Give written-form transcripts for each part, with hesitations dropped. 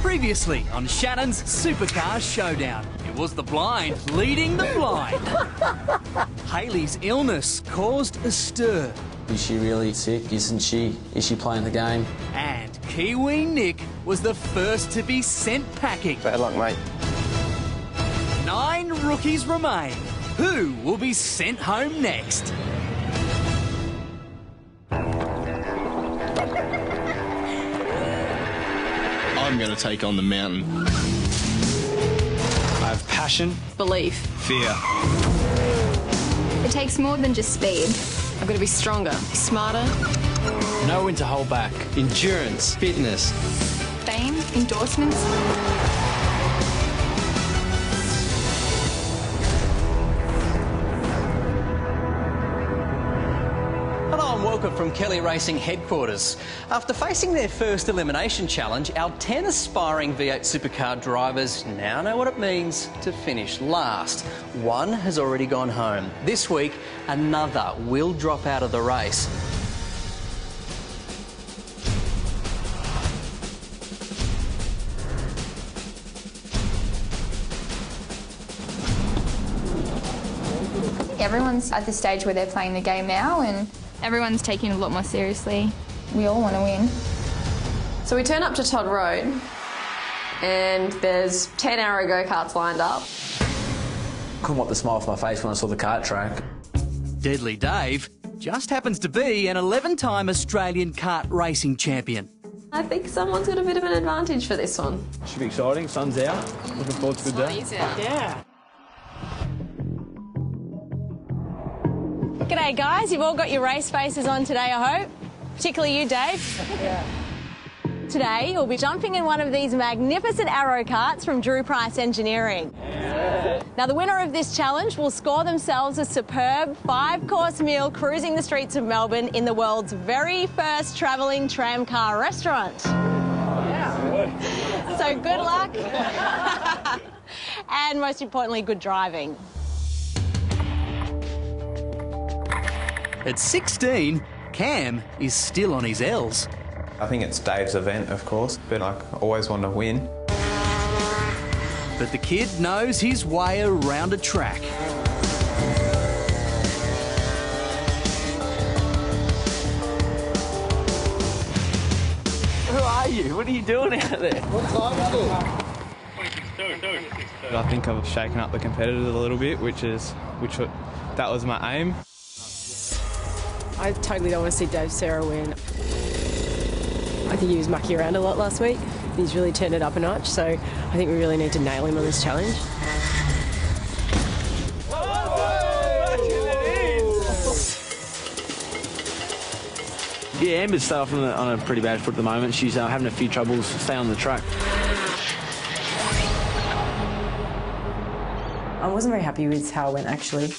Previously on Shannons Supercar Showdown, it was the blind leading the blind. Hayley's illness caused a stir. Is she really sick? Isn't she? Is she playing the game? And Kiwi Nick was the first to be sent packing. Bad luck, mate. 9 rookies remain. Who will be sent home next? I'm going to take on the mountain. I have passion, belief, fear. It takes more than just speed. I've got to be stronger, smarter. know when to hold back, endurance, fitness. Fame, endorsements. Hello and welcome from Kelly Racing headquarters. After facing their first elimination challenge, our 10 aspiring V8 supercar drivers now know what it means to finish last. One has already gone home. This week, another will drop out of the race. Everyone's at the stage where they're playing the game now and everyone's taking it a lot more seriously. We all want to win. So we turn up to Todd Road and there's 10 arrow go-karts lined up. Couldn't wipe the smile off my face when I saw the kart track. Deadly Dave just happens to be an 11-time Australian kart racing champion. I think someone's got a bit of an advantage for this one. Should be exciting, sun's out. Looking forward to a good day. Yeah. G'day guys, you've all got your race faces on today, I hope. Particularly you, Dave. Yeah. Today, you'll be jumping in one of these magnificent arrow karts from Drew Price Engineering. Yeah. Now, the winner of this challenge will score themselves a superb 5-course meal cruising the streets of Melbourne in the world's very first travelling tramcar restaurant. Yeah. So good luck. And most importantly, good driving. At 16, Cam is still on his L's. I think it's Dave's event, of course, but I always want to win. But the kid knows his way around a track. Who are you? What are you doing out there? What time is it? I think I've shaken up the competitors a little bit, that was my aim. I totally don't want to see Dave Sarah win. I think he was mucking around a lot last week. He's really turned it up a notch, so I think we really need to nail him on this challenge. Yeah, Amber's started off on a pretty bad foot at the moment. She's having a few troubles staying on the track. I wasn't very happy with how it went, actually.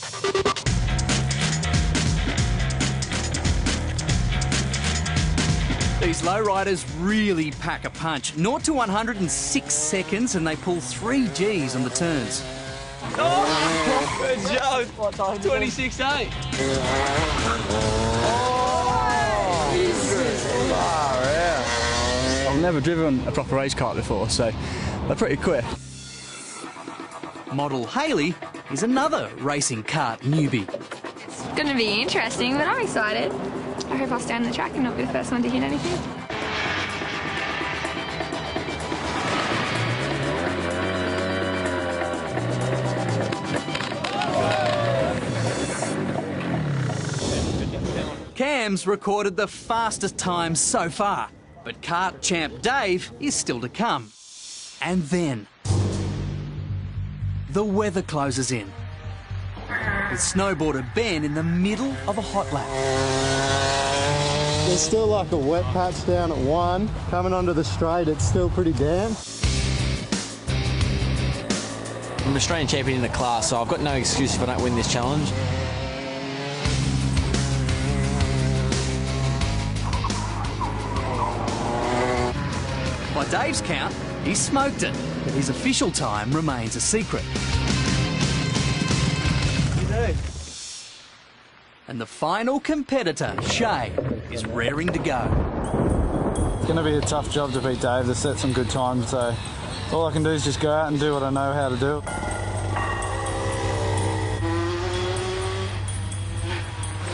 These lowriders really pack a punch. 0 to 106 seconds and they pull 3 Gs on the turns. Oh, good job. What time? 26.8. Oh, Jesus. I've never driven a proper race kart before, so they're pretty quick. Model Hayley is another racing kart newbie. It's going to be interesting, but I'm excited. I hope I'll stay on the track and not be the first one to hit anything. Cam's recorded the fastest time so far, but kart champ Dave is still to come. And then the weather closes in, with snowboarder Ben in the middle of a hot lap. There's still like a wet patch down at 1. Coming onto the straight, it's still pretty damp. I'm an Australian champion in the class, so I've got no excuse if I don't win this challenge. By Dave's count, he smoked it, but his official time remains a secret. And the final competitor, Shay, is raring to go. It's going to be a tough job to beat Dave. They've set some good times, so all I can do is just go out and do what I know how to do.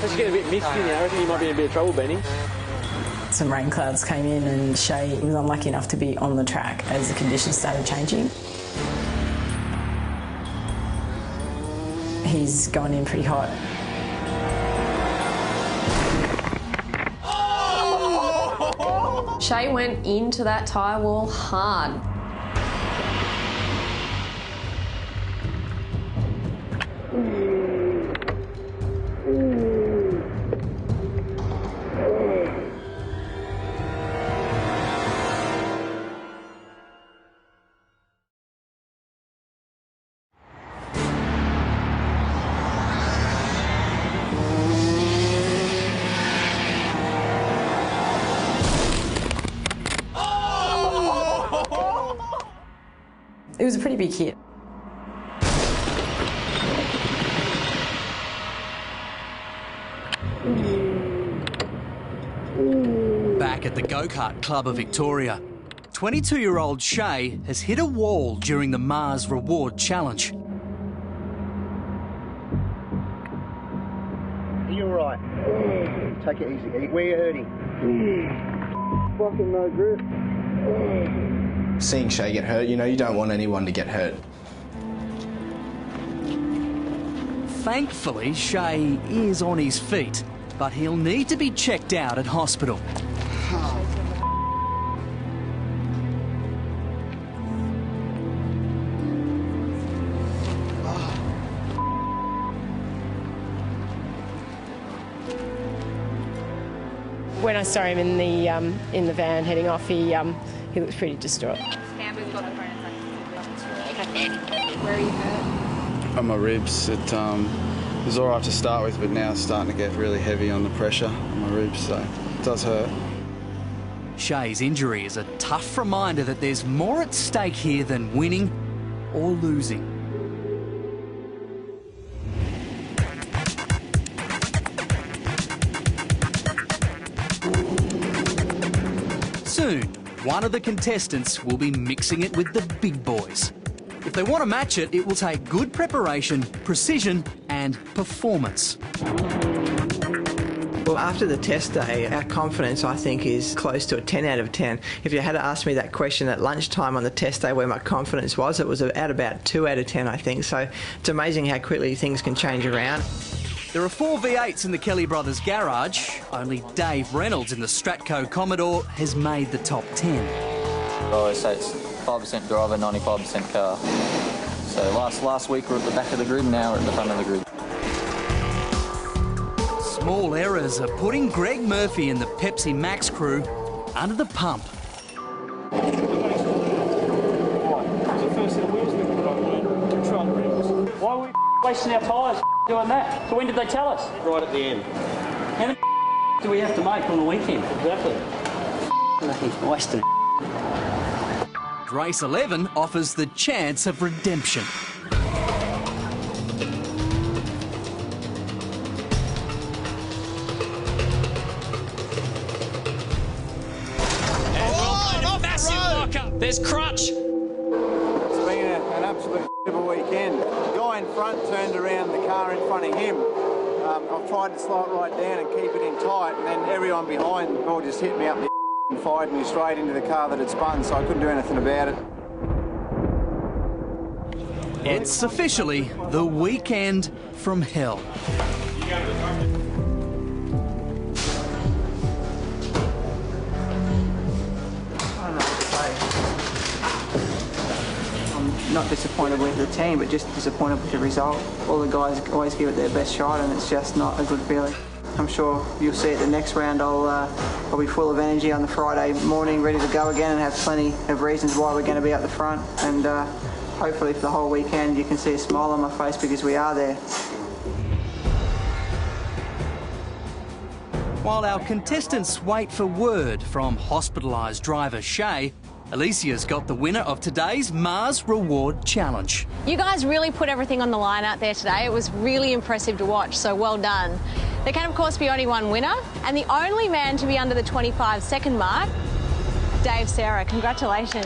It's getting a bit misty now. I reckon you might be in a bit of trouble, Benny. Some rain clouds came in and Shay was unlucky enough to be on the track as the conditions started changing. He's going in pretty hot. Shay went into that tyre wall hard. It was a pretty big hit. Back at the Go-Kart Club of Victoria, 22-year-old Shay has hit a wall during the Mars Reward Challenge. Are you alright? Take it easy. Where are you hurting? Fucking no grip. Seeing Shay get hurt, you know, you don't want anyone to get hurt. Thankfully, Shay is on his feet, but he'll need to be checked out at hospital. When I saw him in the van heading off, he looks pretty distraught. Where are you hurt? On my ribs. It was all right to start with, but now it's starting to get really heavy on the pressure on my ribs, so it does hurt. Shay's injury is a tough reminder that there's more at stake here than winning or losing. Soon, one of the contestants will be mixing it with the big boys. If they want to match it, it will take good preparation, precision and performance. Well, after the test day, our confidence, I think, is close to a 10 out of 10. If you had asked me that question at lunchtime on the test day where my confidence was, it was at about 2 out of 10, I think. So it's amazing how quickly things can change around. There are 4 V8s in the Kelly brothers' garage. Only Dave Reynolds in the Stratco Commodore has made the top 10. I always say it's 5% driver, 95% car. So last week we were at the back of the grid, now we're at the front of the grid. Small errors are putting Greg Murphy and the Pepsi Max crew under the pump. Why are we wasting our tyres doing that? So when did they tell us? Right at the end. How many do we have to make on the weekend? Exactly. Wasting. Race 11 offers the chance of redemption. Massive lock-up. There's Crutch. It's been an absolute weekend. The guy in front turned around the car in front of him. I've tried to slow it right down and keep it in tight, and then everyone behind all just hit me up the and fired me straight into the car that had spun, so I couldn't do anything about it. It's officially the weekend from hell. I'm not disappointed with the team, but just disappointed with the result. All the guys always give it their best shot, and it's just not a good feeling. I'm sure you'll see at the next round I'll be full of energy on the Friday morning, ready to go again, and have plenty of reasons why we're going to be up the front. And hopefully for the whole weekend you can see a smile on my face because we are there. While our contestants wait for word from hospitalised driver Shay, Alicia's got the winner of today's Mars Reward Challenge. You guys really put everything on the line out there today. It was really impressive to watch, so well done. There can, of course, be only one winner, and the only man to be under the 25-second mark Dave, Sarah, congratulations.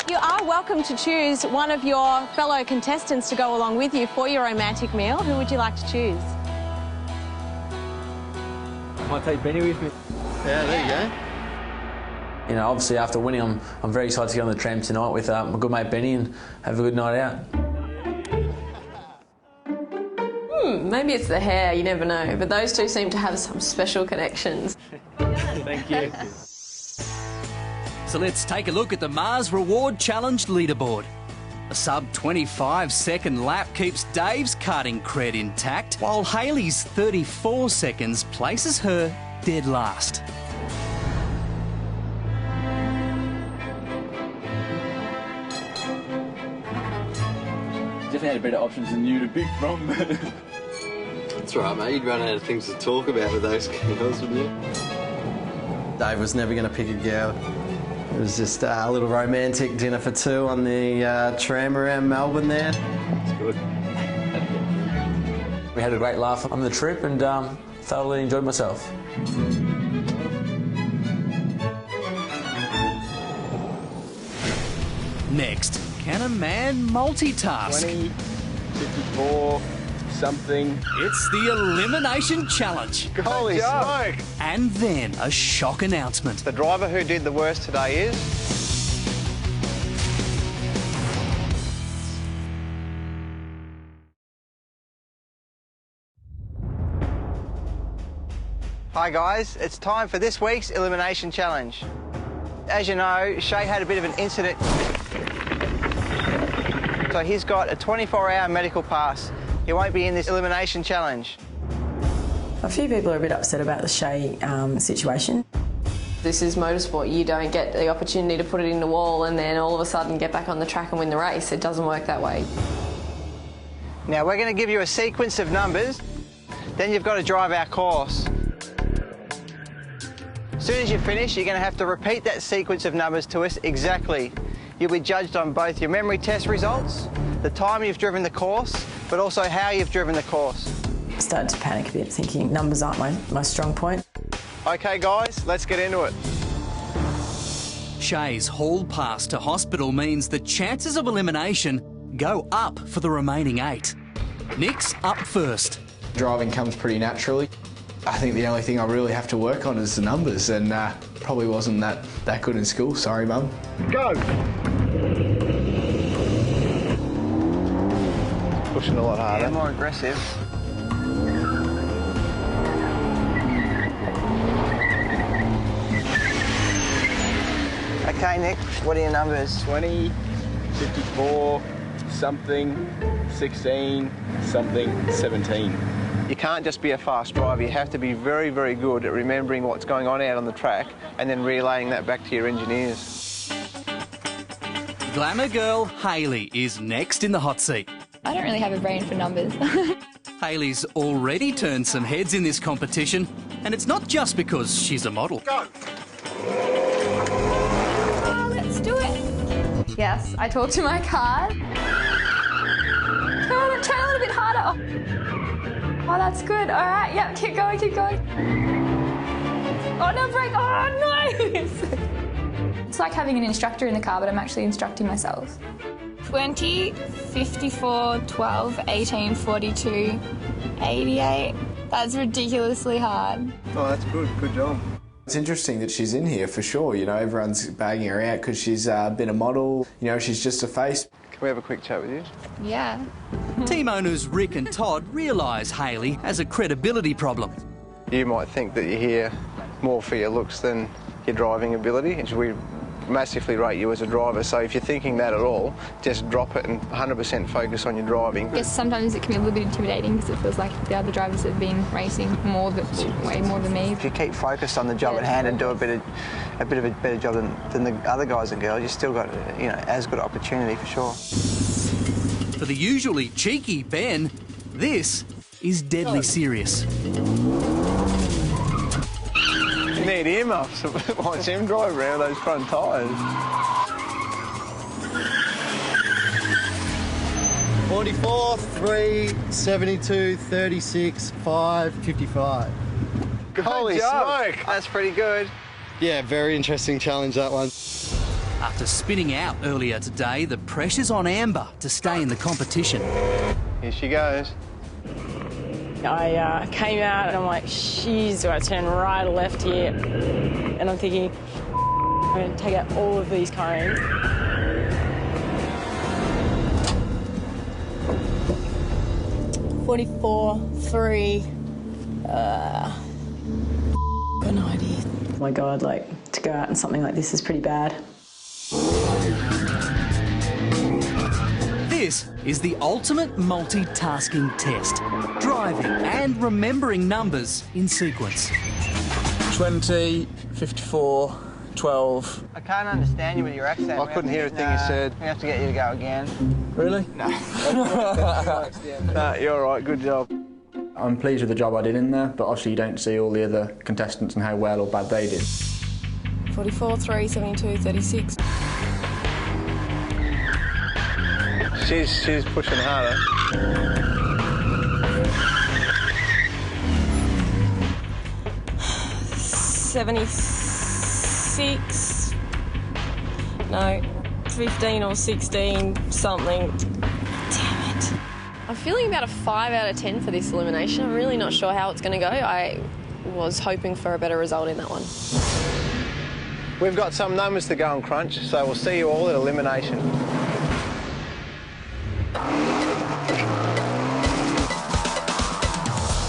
You are welcome to choose one of your fellow contestants to go along with you for your romantic meal. Who would you like to choose? Might take Benny with me. Yeah, there you go. You know, obviously after winning, I'm very excited to get on the tram tonight with my good mate Benny and have a good night out. Maybe it's the hair, you never know. But those two seem to have some special connections. Thank you. So let's take a look at the Mars Reward Challenge leaderboard. A sub 25-second lap keeps Dave's karting cred intact, while Hayley's 34 seconds places her dead last. Definitely had better options than you to pick from. That's right, mate. You'd run out of things to talk about with those girls, wouldn't you? Dave was never going to pick a girl. It was just a little romantic dinner for two on the tram around Melbourne there. It's good. We had a great laugh on the trip and thoroughly enjoyed myself. Next, can a man multitask? 20, 54, something. It's the Elimination Challenge. Holy smoke! And then a shock announcement. The driver who did the worst today is... Hi guys, it's time for this week's Elimination Challenge. As you know, Shay had a bit of an incident. So he's got a 24-hour medical pass. He won't be in this Elimination Challenge. A few people are a bit upset about the Shay situation. This is motorsport. You don't get the opportunity to put it in the wall and then all of a sudden get back on the track and win the race. It doesn't work that way. Now we're going to give you a sequence of numbers, then you've got to drive our course. As soon as you finish, you're going to have to repeat that sequence of numbers to us exactly. You'll be judged on both your memory test results, the time you've driven the course, but also how you've driven the course. I started to panic a bit, thinking numbers aren't my strong point. OK, guys, let's get into it. Shay's hall pass to hospital means the chances of elimination go up for the remaining 8. Nick's up first. Driving comes pretty naturally. I think the only thing I really have to work on is the numbers, and probably wasn't that good in school. Sorry, Mum. Go! Pushing a lot harder. Yeah, more aggressive. OK, Nick, what are your numbers? 20, 54, something, 16, something, 17. You can't just be a fast driver. You have to be very, very good at remembering what's going on out on the track and then relaying that back to your engineers. Glamour girl Hayley is next in the hot seat. I don't really have a brain for numbers. Hayley's already turned some heads in this competition, and it's not just because she's a model. Go! Oh, let's do it. Yes, I talked to my car. Come on, try a little bit harder. Oh, that's good. All right, yeah, keep going, keep going. Oh, no, brake. Oh, nice. It's like having an instructor in the car, but I'm actually instructing myself. 20, 54, 12, 18, 42, 88. That's ridiculously hard. Oh, that's good. Good job. It's interesting that she's in here for sure. You know, everyone's bagging her out because she's been a model. You know, she's just a face. Can we have a quick chat with you? Yeah. Team owners Rick and Todd realise Hayley has a credibility problem. You might think that you're here more for your looks than your driving ability. We massively rate you as a driver, so if you're thinking that at all, just drop it and 100% focus on your driving. I guess sometimes it can be a little bit intimidating because it feels like the other drivers have been racing way more than me. If you keep focused on the job at hand and do a bit of a better job than the other guys and girls, you've still got, you know, as good opportunity for sure. For the usually cheeky Ben, this is deadly serious. You need earmuffs. Watch him drive around those front tyres. 44, 3, 72, 36, 5, 55. Holy smoke! That's pretty good. Yeah, very interesting challenge, that one. After spinning out earlier today, the pressure's on Amber to stay in the competition. Here she goes. I came out and I'm like, jeez, do I turn right or left here? And I'm thinking, I'm going to take out all of these cones. $44.3. Got no idea. Oh my God, like, to go out in something like this is pretty bad. This is the ultimate multitasking test. Driving and remembering numbers in sequence. 20, 54, 12. I can't understand you with your accent. I couldn't hear a thing you said. We have to get you to go again. Really? No. No, you're all right. Good job. I'm pleased with the job I did in there, but obviously you don't see all the other contestants and how well or bad they did. 44.3, 72, 36. She's pushing harder. $76. No, 15 or 16 something. Damn it. I'm feeling about a 5 out of 10 for this elimination. I'm really not sure how it's going to go. I was hoping for a better result in that one. We've got some numbers to go and crunch, so we'll see you all at elimination.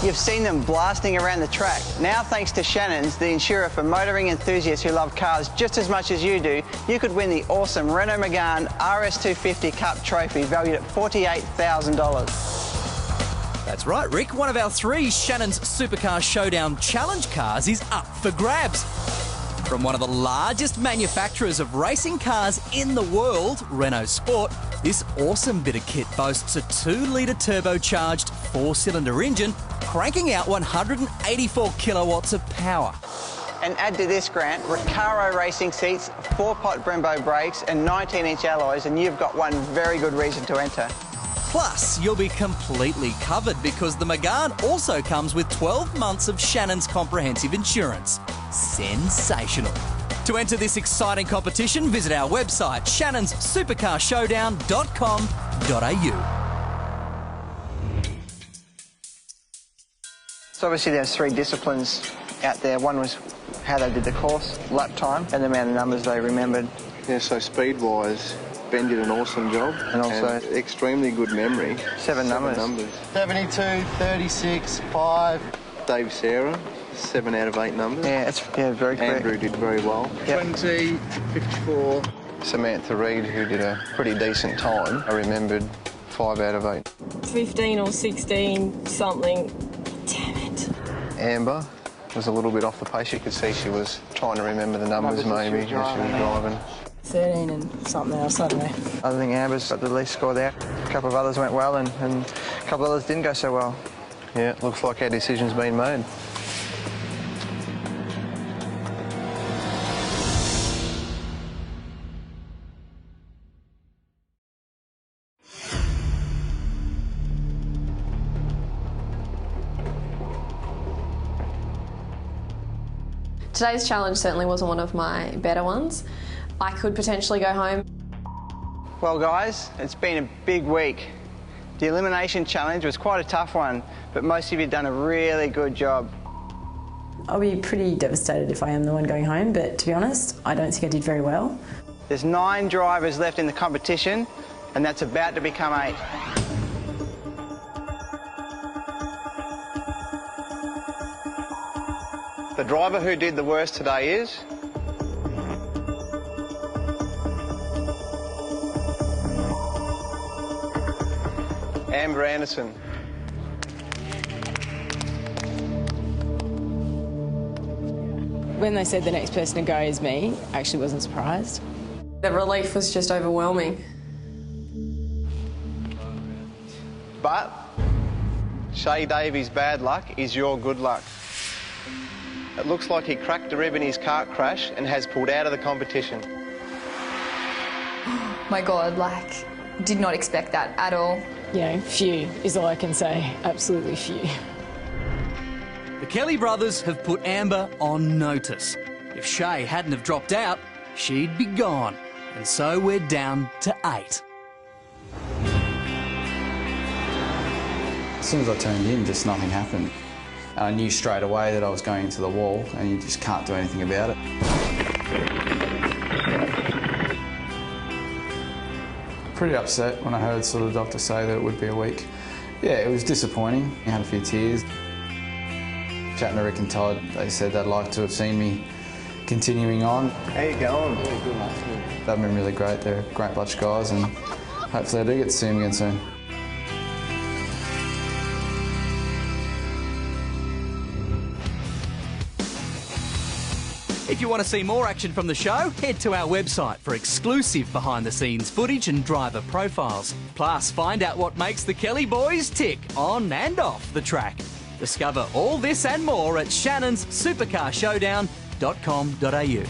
You've seen them blasting around the track. Now, thanks to Shannons, the insurer for motoring enthusiasts who love cars just as much as you do, you could win the awesome Renault Megane RS250 Cup Trophy valued at $48,000. That's right, Rick. One of our 3 Shannons Supercar Showdown challenge cars is up for grabs. From one of the largest manufacturers of racing cars in the world, Renault Sport, this awesome bit of kit boasts a 2-litre turbocharged 4-cylinder engine, cranking out 184 kilowatts of power. And add to this, Grant, Recaro racing seats, 4-pot Brembo brakes and 19-inch alloys, and you've got one very good reason to enter. Plus, you'll be completely covered because the Megane also comes with 12 months of Shannons comprehensive insurance. Sensational. To enter this exciting competition, visit our website, shannonssupercarshowdown.com.au. So obviously there's 3 disciplines out there. One was how they did the course, lap time, and the amount of numbers they remembered. Yeah, so speed-wise, Ben did an awesome job. And also extremely good memory. 7 numbers. 72, 36, 5. Dave Sarah, 7 out of 8 numbers. Yeah, it's very correct. Andrew did very well. Yep. 20, 54. Samantha Reid, who did a pretty decent time, I remembered 5 out of 8. 15 or 16 something. Damn it. Amber was a little bit off the pace. You could see she was trying to remember the numbers maybe as she was driving. 13 and something else, I don't know. I think Amber's got the least score there. A couple of others went well and a couple of others didn't go so well. Yeah, looks like our decision's been made. Today's challenge certainly wasn't one of my better ones. I could potentially go home. Well, guys, it's been a big week. The elimination challenge was quite a tough one, but most of you have done a really good job. I'll be pretty devastated if I am the one going home, but to be honest, I don't think I did very well. There's 9 drivers left in the competition, and that's about to become 8. The driver who did the worst today is... Amber Anderson. When they said the next person to go is me, I actually wasn't surprised. The relief was just overwhelming. But Shay Davies' bad luck is your good luck. It looks like he cracked a rib in his kart crash and has pulled out of the competition. My God, like, did not expect that at all. You know, phew is all I can say. Absolutely phew. The Kelly brothers have put Amber on notice. If Shay hadn't have dropped out, she'd be gone. And so we're down to 8. As soon as I turned in, just nothing happened. And I knew straight away that I was going into the wall, and you just can't do anything about it. Pretty upset when I heard sort of the doctor say that it would be a week. Yeah, it was disappointing. I had a few tears. Chatting to Rick and Todd, they said they'd like to have seen me continuing on. How you going? Yeah, good, mate. Good. They've been really great. They're a great bunch of guys, and hopefully I do get to see them again soon. If you want to see more action from the show, head to our website for exclusive behind-the-scenes footage and driver profiles. Plus, find out what makes the Kelly boys tick on and off the track. Discover all this and more at Shannons Supercar Showdown.com.au.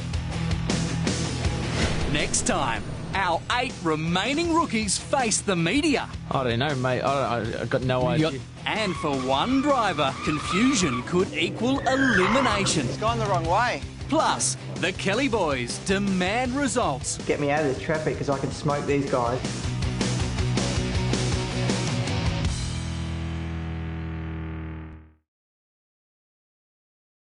Next time, our 8 remaining rookies face the media. I don't know, mate. I've got no idea. And for one driver, confusion could equal elimination. It's gone the wrong way. Plus, the Kelly boys demand results. Get me out of this traffic because I can smoke these guys.